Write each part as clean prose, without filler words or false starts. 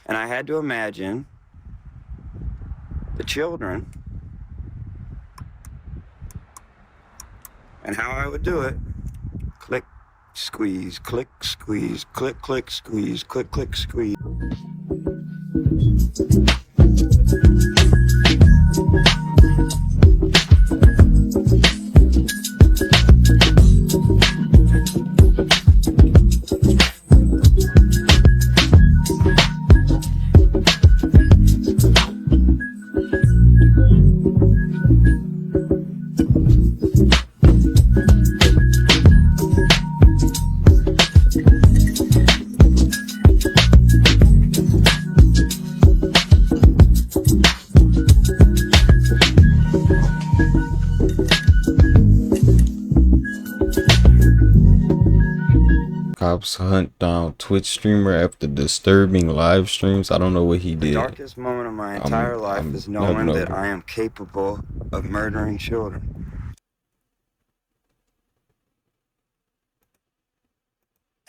And I had to imagine the children and how I would do it. Click, squeeze, click, squeeze, click, click, squeeze, click, click, squeeze. Cops hunt down Twitch streamer after disturbing live streams. I don't know what he did. The darkest moment of my entire life is knowing that I am capable of murdering children.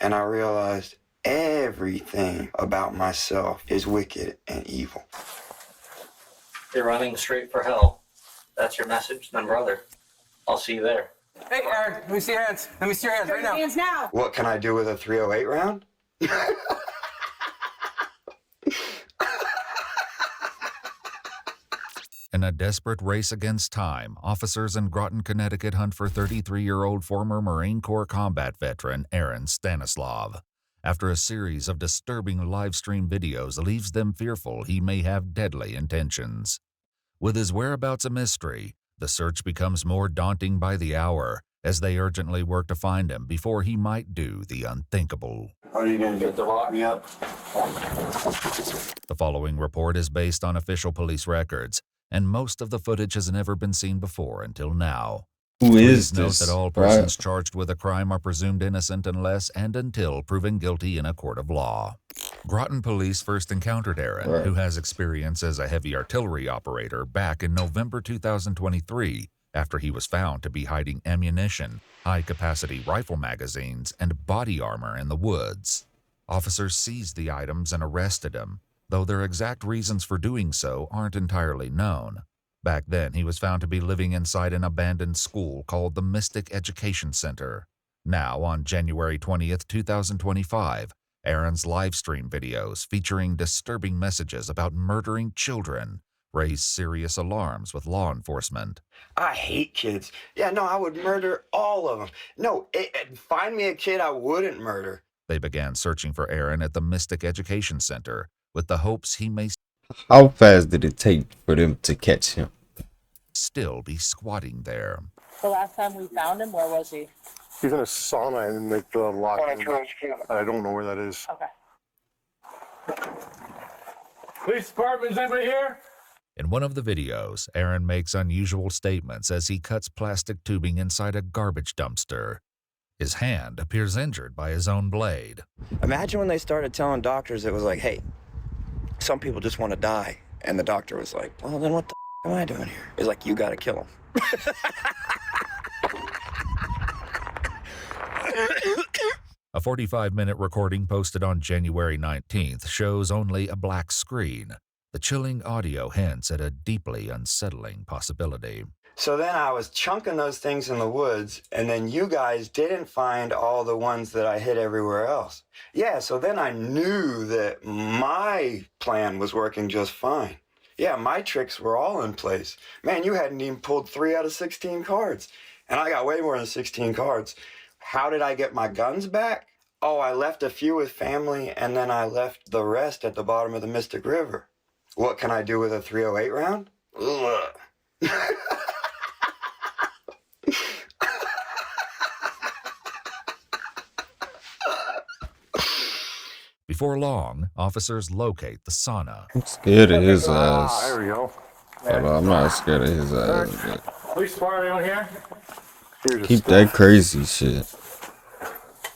And I realized everything about myself is wicked and evil. You're running straight for hell. That's your message, then brother. I'll see you there. Hey, Aaron, let me see your hands. Let me see your hands right now. Hands now. What can I do with a 308 round? In a desperate race against time, officers in Groton, Connecticut hunt for 33-year-old former Marine Corps combat veteran Aaron Stanislav. After a series of disturbing live stream videos leaves them fearful he may have deadly intentions. With his whereabouts a mystery, the search becomes more daunting by the hour as they urgently work to find him before he might do the unthinkable. What are you going to do? To lock me up? The following report is based on official police records, and most of the footage has never been seen before until now. Who is Please note this? that all persons charged with a crime are presumed innocent unless and until proven guilty in a court of law. Groton police first encountered Aaron, who has experience as a heavy artillery operator, back in November 2023 after he was found to be hiding ammunition, high-capacity rifle magazines, and body armor in the woods. Officers seized the items and arrested him, though their exact reasons for doing so aren't entirely known. Back then, he was found to be living inside an abandoned school called the Mystic Education Center. Now, on January 20th, 2025, Aaron's live stream videos featuring disturbing messages about murdering children raised serious alarms with law enforcement. I hate kids. Yeah, no, I would murder all of them. No, find me a kid I wouldn't murder. They began searching for Aaron at the Mystic Education Center with the hopes he may How fast did it take for them to catch him? still be squatting there. The last time we found him, where was he? He's in a sauna in like the locker room. I don't know where that is. Okay. Police department, is anybody here? In one of the videos, Aaron makes unusual statements as he cuts plastic tubing inside a garbage dumpster. His hand appears injured by his own blade. Imagine when they started telling doctors it was like, hey, some people just want to die. And the doctor was like, well, then what the am I doing here? It's like, you got to kill him. A 45-minute recording posted on January 19th shows only a black screen. The chilling audio hints at a deeply unsettling possibility. So then I was chunking those things in the woods, and then you guys didn't find all the ones that I hid everywhere else. Yeah, so then I knew that my plan was working just fine. Yeah, my tricks were all in place. Man, you hadn't even pulled 3 out of 16 cards. And I got way more than 16 cards. How did I get my guns back? Oh, I left a few with family, and then I left the rest at the bottom of the Mystic River. What can I do with a 308 round? Ugh. Before long, officers locate the sauna. I'm scared of his ass. There we go. But I'm not scared of his ass. But Police department, anyone here? Here's keep that crazy shit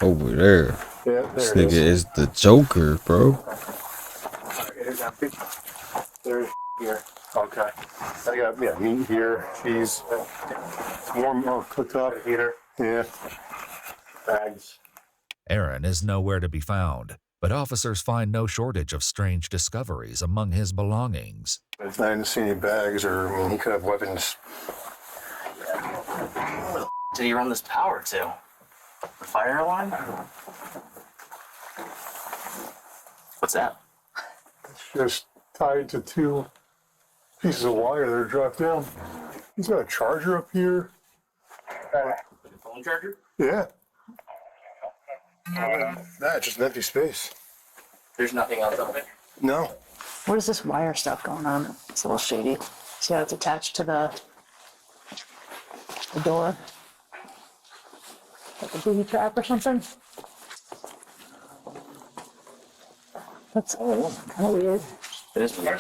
over there. Yeah, This there it nigga is. is the Joker, bro. It is empty. There's here. Okay. I got meat here, cheese, warm cooked up heater. Yeah. Bags. Aaron is nowhere to be found, But officers find no shortage of strange discoveries among his belongings. I didn't see any bags, or I mean, he could have weapons. Did he run this power to? The fire alarm? What's that? It's just tied to two pieces of wire that are dropped down. He's got a charger up here. Phone charger? Yeah. Nah, just an empty space. There's nothing else up there. No. What is this wire stuff going on? It's a little shady. See how it's attached to the door? Like a booby trap or something? That's kind of weird. It is weird.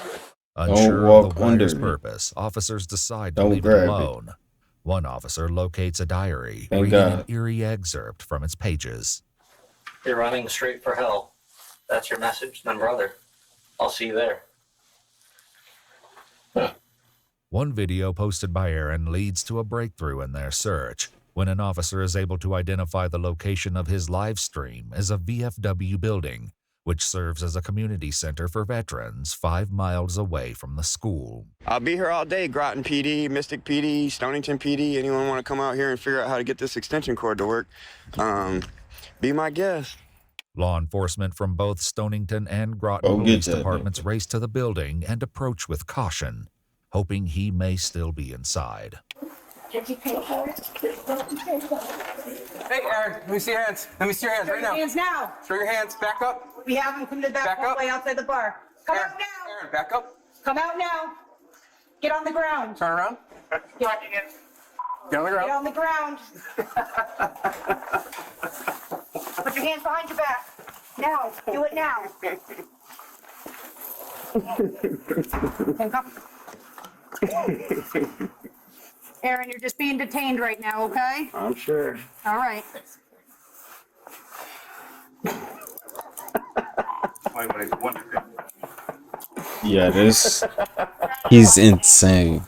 Unsure walk of the wire's under me. purpose, officers decide to Don't leave it grab it. alone. One officer locates a diary, Thank reading God. an eerie excerpt from its pages. You're running straight for hell. That's your message, then brother. I'll see you there. One video posted by Aaron leads to a breakthrough in their search when an officer is able to identify the location of his live stream as a VFW building, which serves as a community center for veterans 5 miles away from the school. I'll be here all day, Groton PD, Mystic PD, Stonington PD. Anyone want to come out here and figure out how to get this extension cord to work? Be my guest. Law enforcement from both Stonington and Go Groton get police that, departments race to the building and approach with caution, hoping he may still be inside. Hey, Aaron, let me see your hands. Let me see your hands Show right your now. hands now. Show your hands. Back up. We have them come to the back Back up. hallway outside the bar. Come Aaron, out now. Aaron, back up. Come out now. Get on the ground. Turn around. Get Get on the ground. on the ground. Put your hands behind your back. Now. Do it now. Handcuff. Aaron, you're just being detained right now, okay? I'm sure. All right. Yeah, this. He's insane.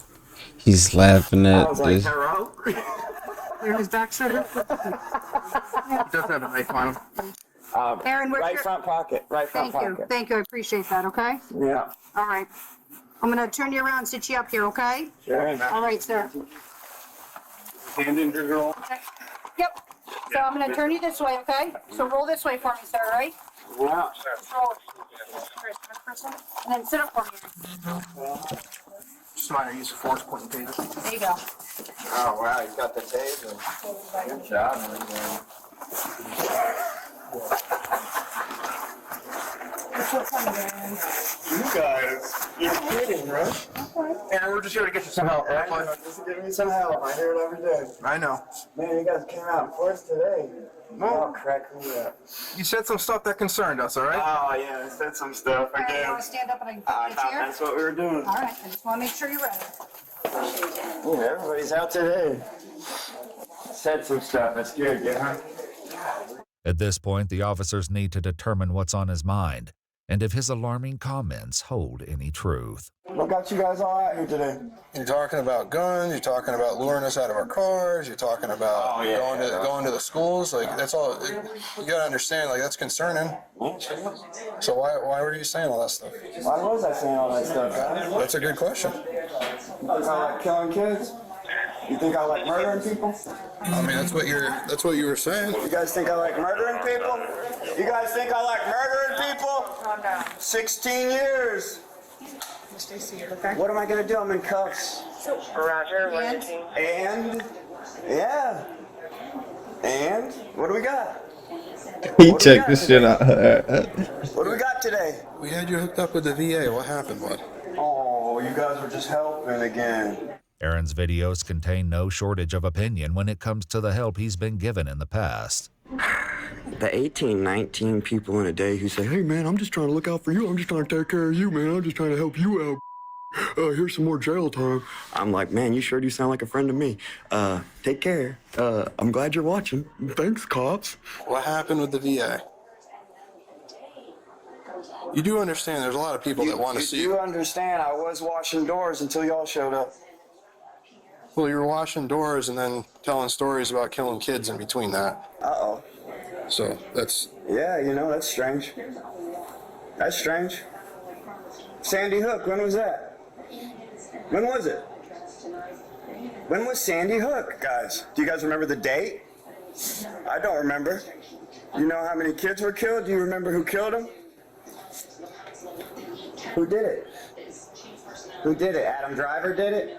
He's laughing at this. hello? Clear his back, sir. He does have a knife on him. Aaron, where's your... front pocket. Right Thank you. Thank you. I appreciate that, okay? Yeah. All right. I'm going to turn you around, sit you up here, okay? Sure. All right, sir. Hand in your girl. Yep. So I'm going to turn you this way, okay? So roll this way for me, sir, all right? Yeah. Just roll it. And then sit up for me. Just trying to use a force point taser. There you go. Oh, wow. You got the taser. Good job, man. You guys, you're kidding, right? Aaron, we're just here to get you some help, right? Just give me some help. I hear it every day. I know. Man, you guys came out in force today. Oh, crack me up. You said some stuff that concerned us, all right? Oh, yeah. I said some stuff All right, you again. want to stand up and I can I put you in a thought chair? that's what we were doing. All right. I just want to make sure you're ready. Yeah, everybody's out today. Said some stuff. That scared you, huh? At this point, the officers need to determine what's on his mind and if his alarming comments hold any truth. What got you guys all out here today? You're talking about guns. You're talking about luring us out of our cars. You're talking about going to the schools. Like that's all. You gotta understand. Like that's concerning. So why were you saying all that stuff? Why was I saying all that stuff, guys? That's a good question. You think I like killing kids? You think I like murdering people? I mean, that's what you were saying. You guys think I like murdering people? You guys think I like murdering people? 16 years. What am I gonna do? I'm in cuffs. And? Yeah. And? What do we got? He checked this shit out. What do we got today? We had you hooked up with the VA. What happened, bud? Oh, you guys were just helping again. Aaron's videos contain no shortage of opinion when it comes to the help he's been given in the past. The 18, 19 people in a day who say, hey man, I'm just trying to look out for you. I'm just trying to take care of you, man. I'm just trying to help you out. Here's some more jail time. I'm like, man, you sure do sound like a friend to me. Take care. I'm glad you're watching. Thanks, cops. What happened with the VA? You do understand there's a lot of people that want to see You you. understand, I was washing doors until y'all showed up. Well, you were washing doors and then telling stories about killing kids in between that. Uh-oh. So that's Yeah, you know, that's strange. That's strange. Sandy Hook, when was that? When was it? When was Sandy Hook, guys? Do you guys remember the date? I don't remember. You know how many kids were killed? Do you remember who killed them? Who did it? Who did it? Adam Driver did it?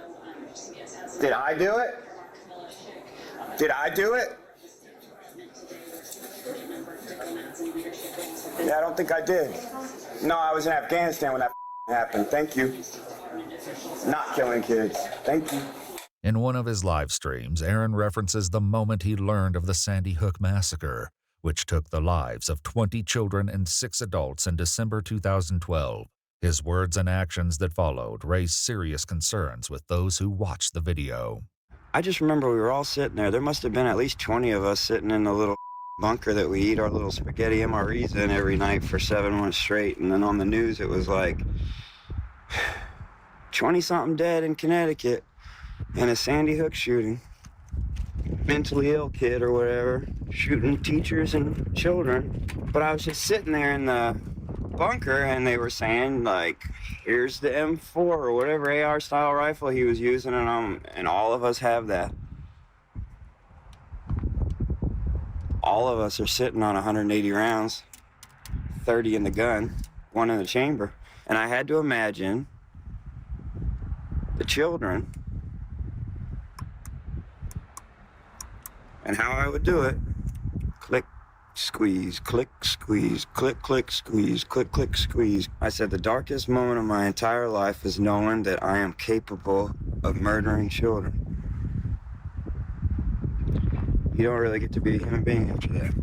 Did I do it? Did I do it? Yeah, I don't think I did. No, I was in Afghanistan when that happened. Thank you. Not killing kids. Thank you. In one of his live streams, Aaron references the moment he learned of the Sandy Hook massacre, which took the lives of 20 children and 6 adults in December 2012. His words and actions that followed raised serious concerns with those who watched the video. I just remember we were all sitting there. There must have been at least 20 of us sitting in the little bunker that we eat our little spaghetti MREs in every night for 7 months straight. And then on the news, it was like 20-something dead in Connecticut in a Sandy Hook shooting. Mentally ill kid or whatever, shooting teachers and children. But I was just sitting there in the bunker and they were saying, like, here's the M4 or whatever AR style rifle he was using, and all of us have that. All of us are sitting on 180 rounds, 30 in the gun, 1 in the chamber. And I had to imagine the children and how I would do it. Click, squeeze, click, squeeze, click, click, squeeze, click, click, squeeze. I said the darkest moment of my entire life is knowing that I am capable of murdering children. You don't really get to be a human being after that.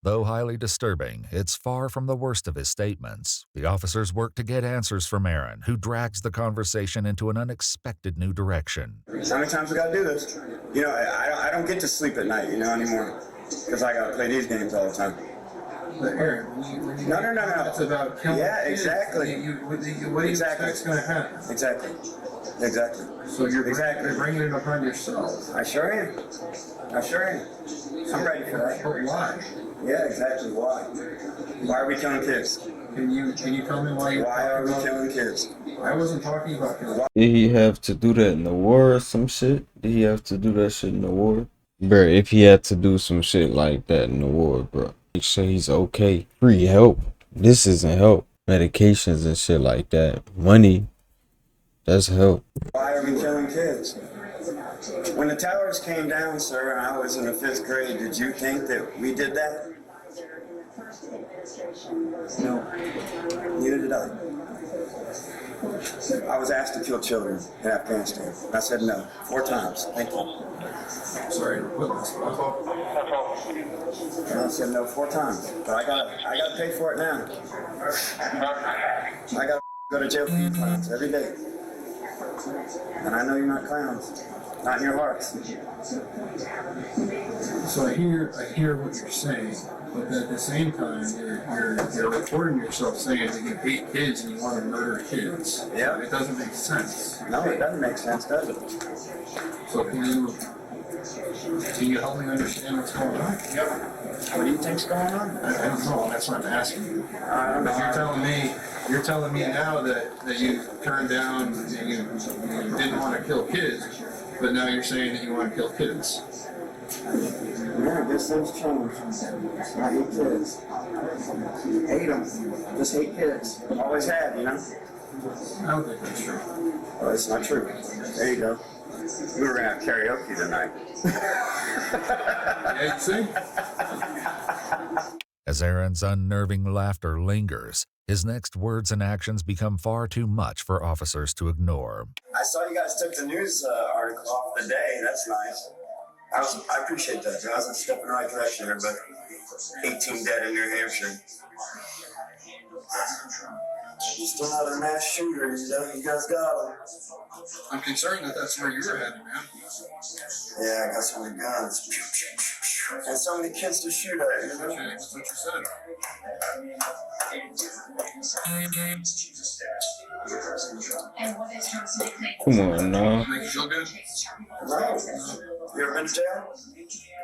Though highly disturbing, it's far from the worst of his statements. The officers work to get answers from Aaron, who drags the conversation into an unexpected new direction. So how many times we gotta do this? You know, I don't get to sleep at night, you know, anymore. Because I gotta play these games all the time. But Aaron, No. It's about killing Yeah, kids. exactly. What do you expect's going to happen? Exactly. So you're Exactly. bringing it upon yourself. I sure am. I'm ready for that. But why? Yeah, exactly. Why? Why are we killing kids? Can you tell me why you're Why are we talking about? killing kids? I wasn't talking about killing. Did he have to do that in the war or some shit? Did he have to do that shit in the war? Bro, if he had to do some shit like that in the war, bro, make sure he's okay. Free help. This isn't help. Medications and shit like that. Money. That's help. Why are we killing kids? When the towers came down, sir, and I was in the 5th grade, did you think that we did that? No. Neither did I. I was asked to kill children in Afghanistan. I said no. 4 times. Thank you. Sorry, what? And I said no 4 times. But I gotta pay for it now. I gotta go to jail for you clowns every day. And I know you're not clowns. Not in your hearts. So I hear what you're saying, but at the same time, you're recording yourself saying that you hate kids and you want to murder kids. Yeah. It doesn't make sense. No, it doesn't make sense, does it? So can you help me understand what's going on? Yep. What do you think's going on? I don't know. That's what I'm asking you. I don't know. You're telling me now that you turned down, you didn't want to kill kids, but now you're saying that you want to kill kids. Yeah, I guess things change. I hate kids. Hate them. Just hate kids. Always have, you know? I don't think that's true. Well, it's not true. There you go. We were gonna have karaoke tonight. Yeah, you see? As Aaron's unnerving laughter lingers, his next words and actions become far too much for officers to ignore. I saw you guys took the news article off the day. That's nice. I appreciate that, Joe. I was a step in the right direction here, but 18 dead in New Hampshire. Just another mass shooter, you know? You guys got him. I'm concerned that that's where you're headed, man. Yeah, I got so many guns. And so many kids to shoot at, you know? That's what you said. Come on now. Make you feel good? No. You ever been to jail?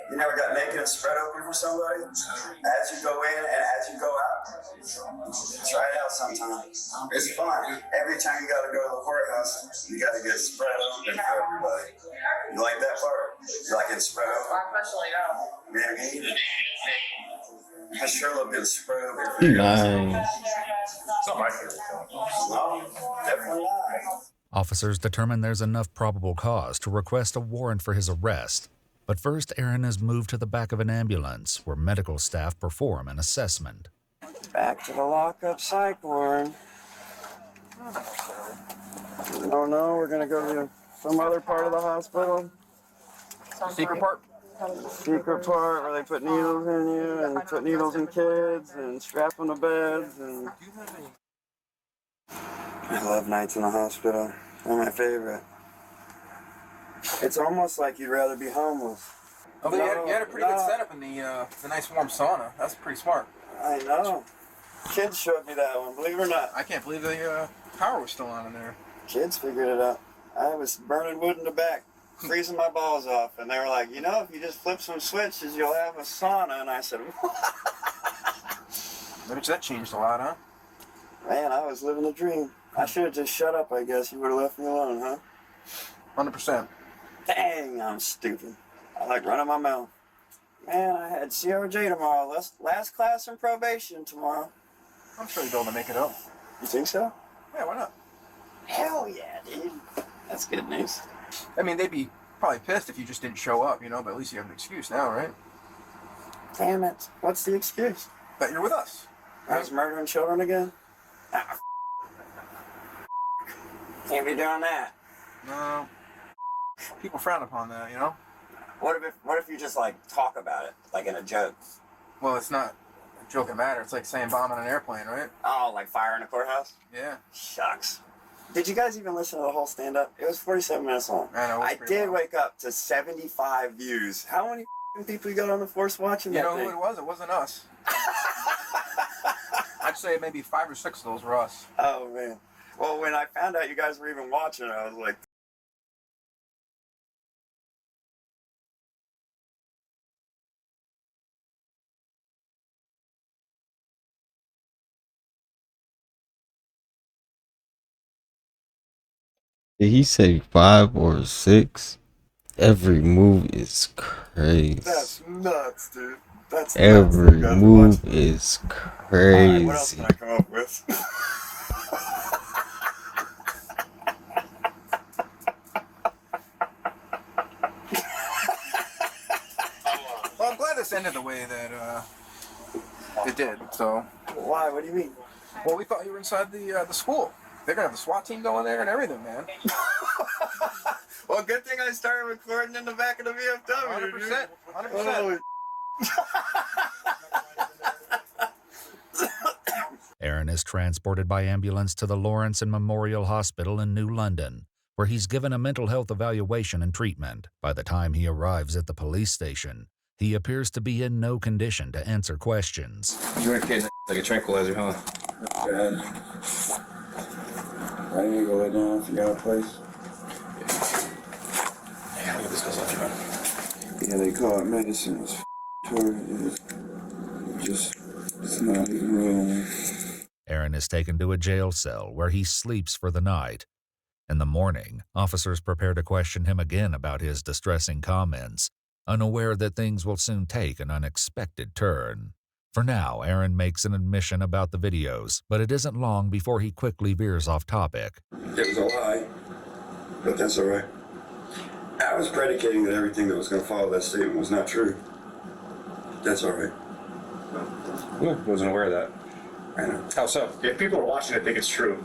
You never got naked and spread open for somebody? As you go in and as you go out? Try it out sometime. It's fun. Every time you gotta go to the courthouse, you gotta get spread open for everybody. You like that part? You like it spread open? Maybe. I sure love getting spread open for you. Nice. It's not my favorite film. No, definitely not. Officers determine there's enough probable cause to request a warrant for his arrest. But first, Aaron is moved to the back of an ambulance where medical staff perform an assessment. Back to the lockup psych ward. Oh no, we're gonna go to some other part of the hospital. Secret part? Secret part where they put needles in you and put needles in kids and strap them to beds and. I love nights in the hospital. They're my favorite. It's almost like you'd rather be homeless. Oh, but you had a pretty good setup in the nice warm sauna. That's pretty smart. I know. Kids showed me that one, believe it or not. I can't believe the power was still on in there. Kids figured it out. I was burning wood in the back, freezing my balls off, and they were like, you know, if you just flip some switches, you'll have a sauna. And I said, what? Maybe that changed a lot, huh? Man, I was living a dream. I should have just shut up, I guess. You would have left me alone, huh? 100%. Dang, I'm stupid. I like running my mouth. Man, I had CRJ tomorrow. Last class in probation tomorrow. I'm sure you'll be able to make it up. You think so? Yeah, why not? Hell yeah, dude. That's good news. I mean, they'd be probably pissed if you just didn't show up, you know, but at least you have an excuse now, right? Damn it. What's the excuse? That you're with us. I was murdering children again? Ah, can't be doing that. No. People frown upon that, you know? What if you just, like, talk about it, like in a joke? Well, it's not a joke of matter. It's like saying bombing an airplane, right? Oh, like fire in a courthouse? Yeah. Shucks. Did you guys even listen to the whole stand-up? It was 47 minutes long. I know. I did wake up to 75 views. How many people you got on the force watching that You know thing? who it was? It wasn't us. I'd say maybe 5 or 6 of those were us. Oh, man. Well, when I found out you guys were even watching, I was like... Did he say 5 or 6? Every move is crazy. That's nuts, dude. That's Every nuts. move is crazy. Right, what else can I come up with? Well, I'm glad this ended the way that it did. So. Why? What do you mean? Well, we thought you were inside the school. They're gonna have the SWAT team going there and everything, man. Well, good thing I started recording in the back of the VFW. 100%. 100%. Aaron is transported by ambulance to the Lawrence and Memorial Hospital in New London, where he's given a mental health evaluation and treatment. By the time he arrives at the police station, he appears to be in no condition to answer questions. You weren't kidding. Like a tranquilizer, huh? Bad. I need to go lay down if you got a place. Yeah, look at this goes off, man. Yeah, they call it medicine. It's not even real. Aaron is taken to a jail cell where he sleeps for the night. In the morning, officers prepare to question him again about his distressing comments, unaware that things will soon take an unexpected turn. For now, Aaron makes an admission about the videos, but it isn't long before he quickly veers off topic. It was a lie, but that's all right. I was predicating that everything that was going to follow that statement was not true. That's all right. Wasn't aware of that. I know. How so? If people are watching it, think it's true.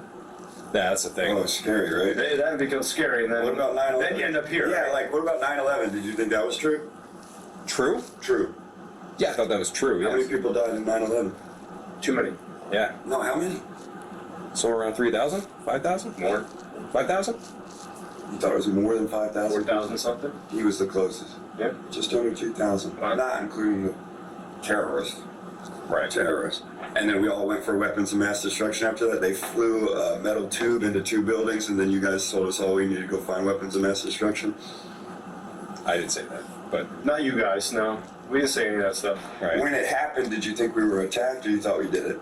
Yeah, that's the thing. Oh, it's scary, right? That becomes scary, and then What about 9/11? Then you end up here. Yeah, right? like, what about 9/11? Did you think that was true? True? True. Yeah, I thought that was true. How many Yes. people died in 9/11? Too many. Yeah. No, how many? Somewhere around 3,000, 5,000, more. 5,000. You thought it was more than 5,000? 4,000 something. He was the closest. Yeah. Just under 2,000. Wow. Not including the terrorists. Right. Terrorists. And then we all went for weapons of mass destruction after that. They flew a metal tube into 2 buildings, and then you guys told us all we needed to go find weapons of mass destruction. I didn't say that. but not you guys. No, we didn't say any of that stuff. Right. When it happened, did you think we were attacked, or you thought we did it?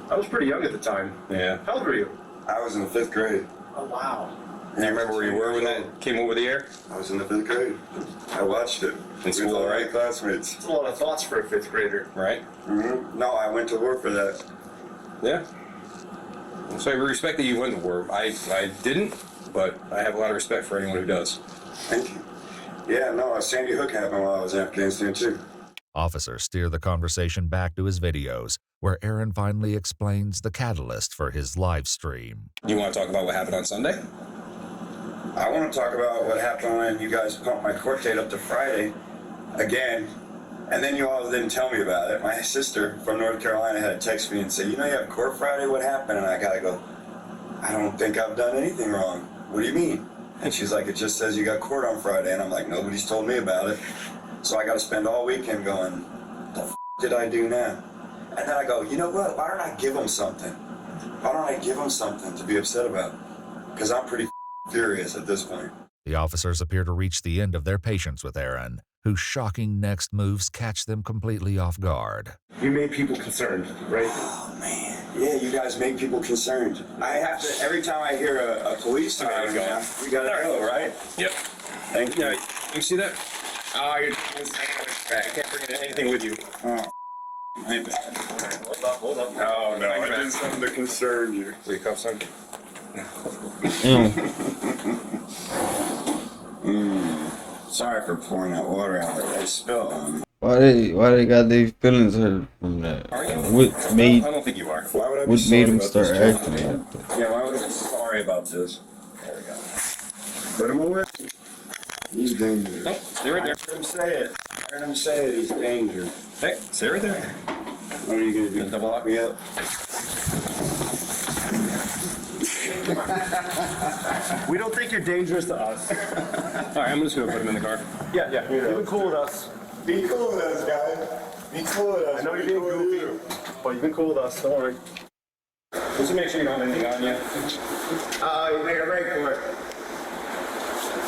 I was pretty young at the time. Yeah. How old were you? I was in the 5th grade. Oh wow. Do you remember where you were when that came over the air? I was in the 5th grade. I watched it. In school, with right? Classmates. That's a lot of thoughts for a 5th grader, right? Mm-hmm. No, I went to war for that. Yeah. So I respect that you went to war. I didn't, but I have a lot of respect for anyone who does. Thank you. Yeah, no, Sandy Hook happened while I was in Afghanistan too. Officers steer the conversation back to his videos, where Aaron finally explains the catalyst for his live stream. You want to talk about what happened on Sunday? I want to talk about what happened when you guys pumped my court date up to Friday again, and then you all didn't tell me about it. My sister from North Carolina had to text me and say, you know you have court Friday, what happened? And I gotta go, I don't think I've done anything wrong. What do you mean? And she's like, it just says you got court on Friday. And I'm like, nobody's told me about it. So I gotta spend all weekend going, the f did I do now? And then I go, you know what, why don't I give them something? Why don't I give them something to be upset about? Because I'm pretty furious at this point. The officers appear to reach the end of their patience with Aaron, whose shocking next moves catch them completely off guard. You made people concerned, right? Oh man, yeah, you guys make people concerned. I have to, every time I hear a police siren, we gotta go, right? Yep. Thank you. Yeah, you see that? Oh, you're I can't bring anything with you. Oh, my bad. Hold up. Oh no, I did something to concern you. Will you come, son? Sorry for pouring that water out. I spilled on me. Why they got their feelings hurt from that? What made I don't think you are. Why would I be what sorry made him about start this, acting like that? Yeah, why would I be sorry about this? There we go. Put him away. He's dangerous. Nope, stay right there. I heard him say it. I heard him say it. He's dangerous. Hey, stay right there. What are you gonna do? Double lock me up? We don't think you're dangerous to us. All right, I'm just gonna put him in the car. Yeah. You've been cool with us. Be cool with us, guys. Be cool with us. I know you're being goofy, but you've been cool with us. Don't worry. Just make sure you don't have anything on you. You made a break for it.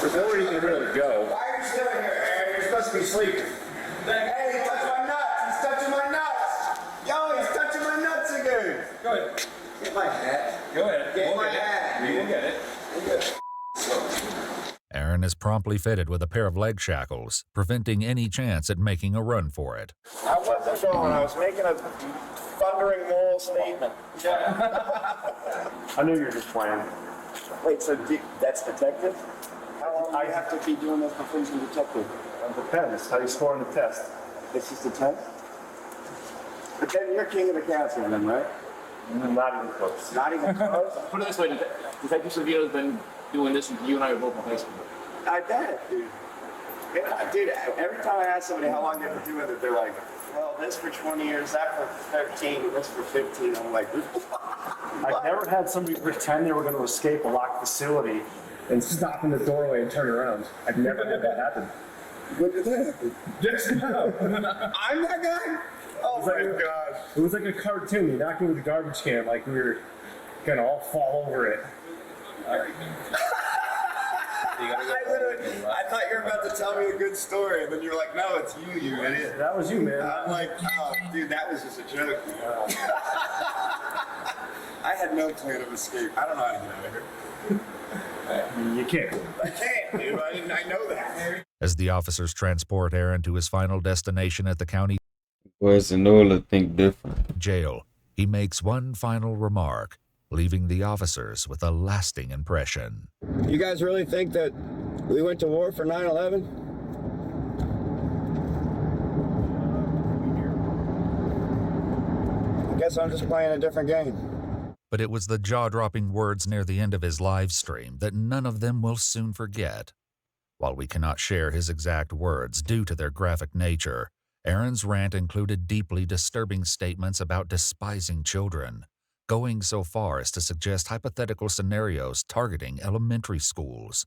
Before you can really go. Why are you still here, Aaron? You're supposed to be sleeping. Hey, he touched my nuts. He's touching my nuts. Yo, he's touching my nuts again. Go ahead. Get my hat. Go ahead. Get my hat. We will get it. Aaron is promptly fitted with a pair of leg shackles, preventing any chance at making a run for it. I wasn't going. I was making a thundering moral statement. I knew you were just playing. Wait, so that's detective? How long do I have to be doing this before you can detective? It depends. How you score on the test. It's just a test? But then you're king of the castle then, right? Not even close. Not even close? Put it this way, Detective Savito's been doing this since you and I were both in high school. I bet, dude. Yeah, dude, every time I ask somebody how long they've been doing it, they're like, well, this for 20 years, that for 13, this for 15. I'm like, I've never had somebody pretend they were going to escape a locked facility and stop in the doorway and turn around. I've never had that happen. When did that happen? Just now. I'm that guy? Oh my God. It was like a cartoon. You knocked me with a garbage can like we were going to all fall over it. I thought you were about to tell me a good story, and then you were like, no, it's you, you idiot. That was you, man. I'm like, oh, dude, that was just a joke, man. I had no plan of escape. I don't know how to get out of here. You can't. I can't, dude. I know that. As the officers transport Aaron to his final destination at the county Boys in Nola think different. jail, he makes one final remark, leaving the officers with a lasting impression. You guys really think that we went to war for 9/11? I guess I'm just playing a different game. But it was the jaw-dropping words near the end of his live stream that none of them will soon forget. While we cannot share his exact words due to their graphic nature, Aaron's rant included deeply disturbing statements about despising children, going so far as to suggest hypothetical scenarios targeting elementary schools.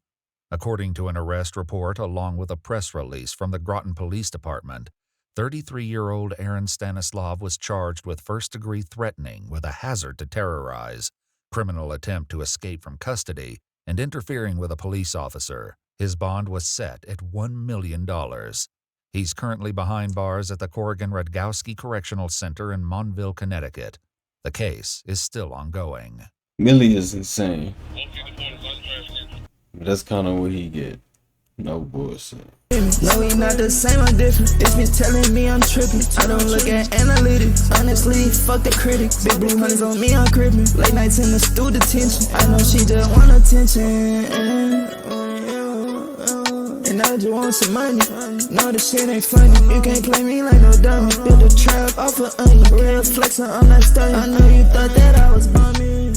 According to an arrest report along with a press release from the Groton Police Department, 33-year-old Aaron Stanislav was charged with first-degree threatening with a hazard to terrorize, criminal attempt to escape from custody, and interfering with a police officer. His bond was set at $1 million. He's currently behind bars at the Corrigan-Radgowski Correctional Center in Monville, Connecticut. The case is still ongoing. Millie is insane. But that's kind of what he get. No bullshit. No, we not the same, I'm different. If it's telling me I'm tripping, I don't look at analytics. Honestly, fuck the critics. Big blue hunters on me, I'm crippin'. Late nights in the stool detention. I know she just want attention. And I just want some money. No, this shit ain't funny. You can't play me like no dummy. Build a trap off of onion. Real flexin', I'm not stunning. I know you thought that I was bumming.